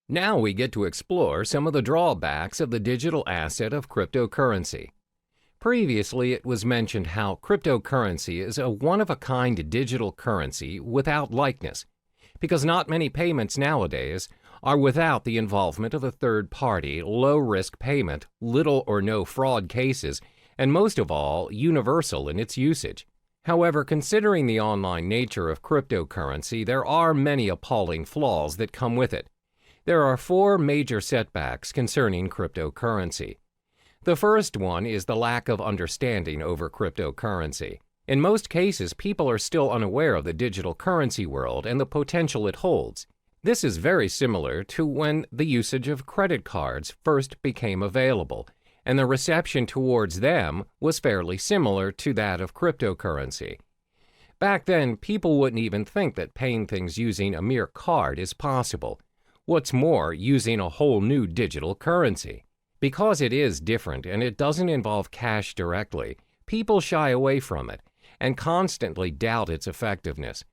Now we get to explore some of the drawbacks of the digital asset of cryptocurrency. Previously, it was mentioned how cryptocurrency is a one-of-a-kind digital currency without likeness, because not many payments nowadays are without the involvement of a third-party, low-risk payment, little or no fraud cases, and most of all, universal in its usage. However, considering the online nature of cryptocurrency, there are many appalling flaws that come with it. There are four major setbacks concerning cryptocurrency. The first one is the lack of understanding over cryptocurrency. In most cases, people are still unaware of the digital currency world and the potential it holds. This is very similar to when the usage of credit cards first became available, and the reception towards them was fairly similar to that of cryptocurrency. Back then, people wouldn't even think that paying things using a mere card is possible. What's more, using a whole new digital currency. Because it is different and it doesn't involve cash directly, people shy away from it and constantly doubt its effectiveness.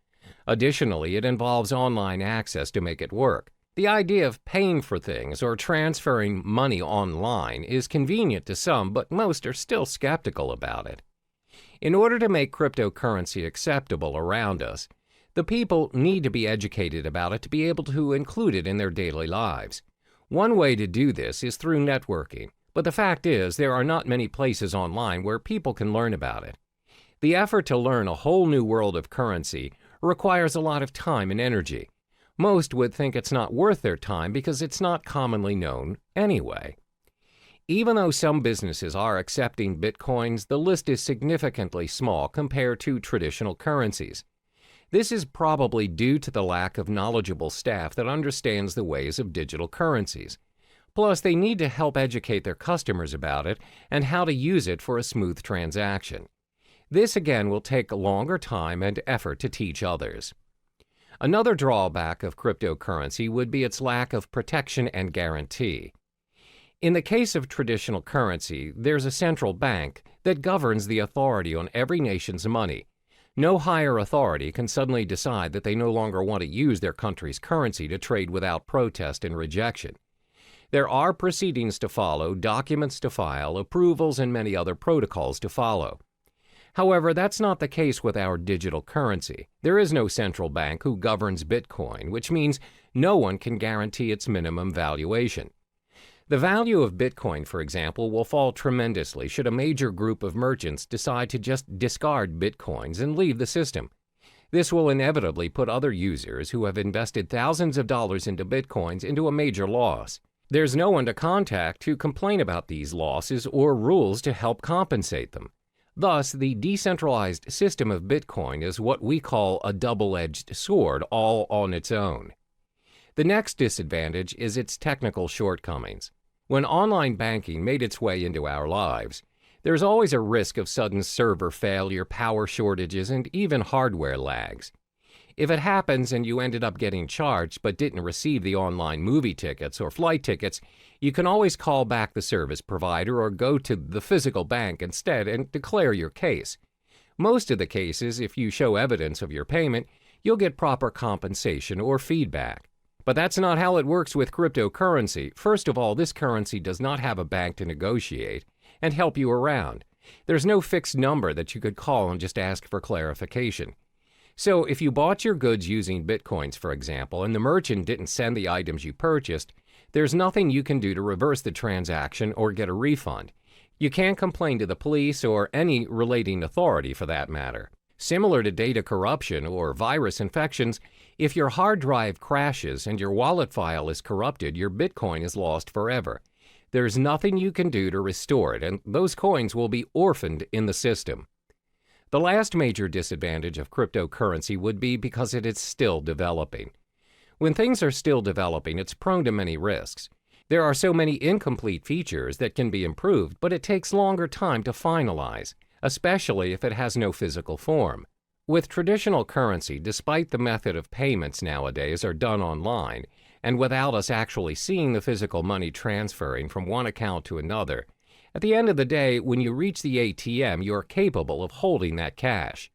Additionally, it involves online access to make it work. The idea of paying for things or transferring money online is convenient to some, but most are still skeptical about it. In order to make cryptocurrency acceptable around us, the people need to be educated about it to be able to include it in their daily lives. One way to do this is through networking, but the fact is there are not many places online where people can learn about it. The effort to learn a whole new world of currency requires a lot of time and energy. Most would think it's not worth their time because it's not commonly known anyway. Even though some businesses are accepting bitcoins, the list is significantly small compared to traditional currencies. This is probably due to the lack of knowledgeable staff that understands the ways of digital currencies. Plus, they need to help educate their customers about it and how to use it for a smooth transaction. This again will take a longer time and effort to teach others. Another drawback of cryptocurrency would be its lack of protection and guarantee. In the case of traditional currency, there's a central bank that governs the authority on every nation's money. No higher authority can suddenly decide that they no longer want to use their country's currency to trade without protest and rejection. There are proceedings to follow, documents to file, approvals, and many other protocols to follow. However, that's not the case with our digital currency. There is no central bank who governs Bitcoin, which means no one can guarantee its minimum valuation. The value of Bitcoin, for example, will fall tremendously should a major group of merchants decide to just discard Bitcoins and leave the system. This will inevitably put other users who have invested thousands of dollars into Bitcoins into a major loss. There's no one to contact to complain about these losses or rules to help compensate them. Thus, the decentralized system of Bitcoin is what we call a double-edged sword all on its own. The next disadvantage is its technical shortcomings. When online banking made its way into our lives, there's always a risk of sudden server failure, power shortages, and even hardware lags. If it happens and you ended up getting charged but didn't receive the online movie tickets or flight tickets, you can always call back the service provider or go to the physical bank instead and declare your case. Most of the cases, if you show evidence of your payment, you'll get proper compensation or feedback. But that's not how it works with cryptocurrency. First of all, this currency does not have a bank to negotiate and help you around. There's no fixed number that you could call and just ask for clarification. So if you bought your goods using Bitcoins, for example, and the merchant didn't send the items you purchased, there's nothing you can do to reverse the transaction or get a refund. You can't complain to the police or any relating authority for that matter. Similar to data corruption or virus infections, if your hard drive crashes and your wallet file is corrupted, your Bitcoin is lost forever. There's nothing you can do to restore it, and those coins will be orphaned in the system. The last major disadvantage of cryptocurrency would be because it is still developing. When things are still developing, it's prone to many risks. There are so many incomplete features that can be improved, but it takes longer time to finalize, especially if it has no physical form. With traditional currency, despite the method of payments nowadays are done online, and without us actually seeing the physical money transferring from one account to another, at the end of the day, when you reach the ATM, you are capable of holding that cash.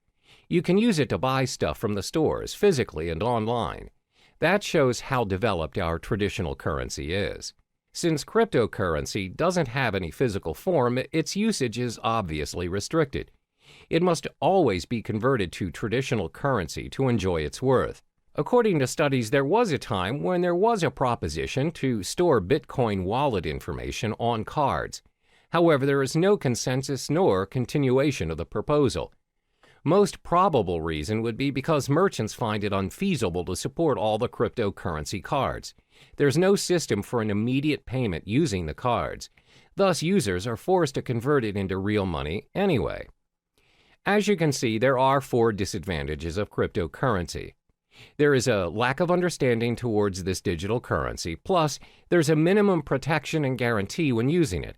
You can use it to buy stuff from the stores, physically and online. That shows how developed our traditional currency is. Since cryptocurrency doesn't have any physical form, its usage is obviously restricted. It must always be converted to traditional currency to enjoy its worth. According to studies, there was a time when there was a proposition to store Bitcoin wallet information on cards. However, there is no consensus nor continuation of the proposal. Most probable reason would be because merchants find it unfeasible to support all the cryptocurrency cards. There's no system for an immediate payment using the cards. Thus, users are forced to convert it into real money anyway. As you can see, there are 4 disadvantages of cryptocurrency. There is a lack of understanding towards this digital currency, plus there's a minimum protection and guarantee when using it.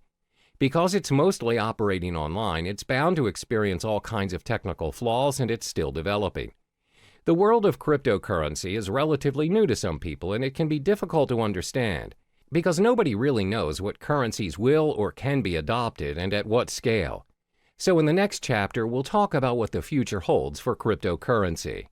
Because it's mostly operating online, it's bound to experience all kinds of technical flaws, and it's still developing. The world of cryptocurrency is relatively new to some people, and it can be difficult to understand, because nobody really knows what currencies will or can be adopted and at what scale. So in the next chapter, we'll talk about what the future holds for cryptocurrency.